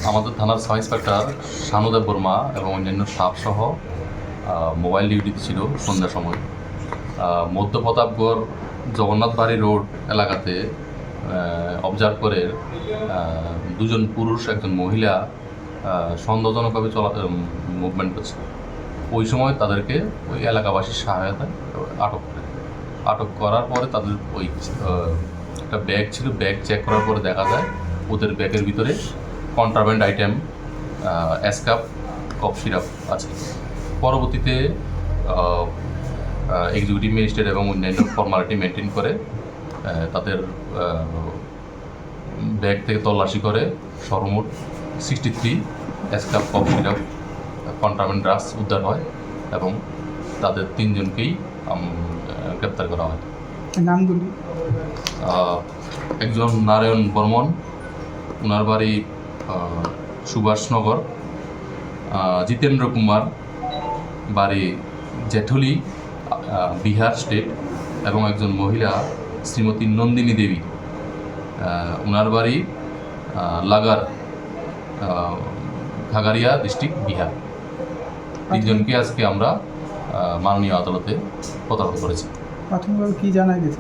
আমাদের থানার sub inspector শানুদেব Varma এবং অন্যান্য স্টাফসহ মোবাইল ডিউটিতে ছিল সন্ধ্যার সময়। মধ্য প্রতাপগড় জগন্নাথ বাড়ি রোড এলাকাতে অবজার্ভ করে দুজন পুরুষ একজন মহিলা সন্দেহজনকভাবে মুভমেন্ট করছে। ওই সময় তাদেরকে ওই এলাকাবাসীর সহায়তায় আটক করার পরে তাদের ওই একটা ব্যাগ ছিল, ব্যাগ চেক করার পরে দেখা যায় ওদের ব্যাগের ভিতরে contraband item escape cough syrup আছে। পরবর্তীতে এক্সিকিউটিভ ম্যাজিস্ট্রেট এবং অন্যান্য ফর্মালিটি মেনটেন করে তাদের ব্যাগ থেকে তল্লাশি করে সর্বমোট 63 escape cough syrup contraband drugs উদ্ধার হয় এবং তাদের 3 জনকেই গ্রেপ্তার করা হয়। নামগুলি? একজন নারায়ণ বর্মন, ওনার বাড়ি সুভাষনগর। জিতেন্দ্র কুমার, বাড়ি জেঠুলি, বিহার স্টেট। এবং একজন মহিলা শ্রীমতী নন্দিনী দেবী, ওনার বাড়ি লাগার, খাগারিয়া ডিস্ট্রিক্ট, বিহার। 3 জনকে আজকে আমরা মাননীয় আদালতে প্রত্যাহার করেছি। প্রাথমিকভাবে কি জানা গেছে?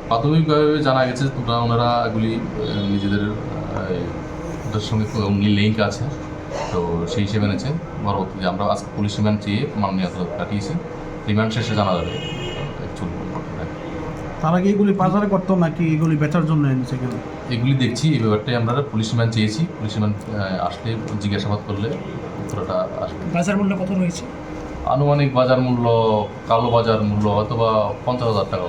প্রাথমিকভাবে জানা গেছে ওনারা এগুলি নিজেদের ওদের সঙ্গে লিঙ্ক আছে, তো সেই হিসেবে এনেছে। পরবর্তীতে আমরা আজকে পুলিশ রিমান্ড চেয়ে মাননীয় আদালত পাঠিয়েছি। রিমান্ড শেষে জানা যাবে অ্যাকচুয়ালি। তারা কি এগুলি বাজারে করতো নাকি এগুলি বেচার জন্য এনেছে? কেন এগুলি দেখছি, এই ব্যাপারটাই আমরা পুলিশ রিমান্ড চেয়েছি। পুলিশ রিমান্ড আসলে জিজ্ঞাসাবাদ করলে উত্তরটা আসবে। বাজার মূল্য কত রয়েছে? আনুমানিক বাজার মূল্য, কালো বাজার মূল্য হয়তো বা 50,000 টাকা।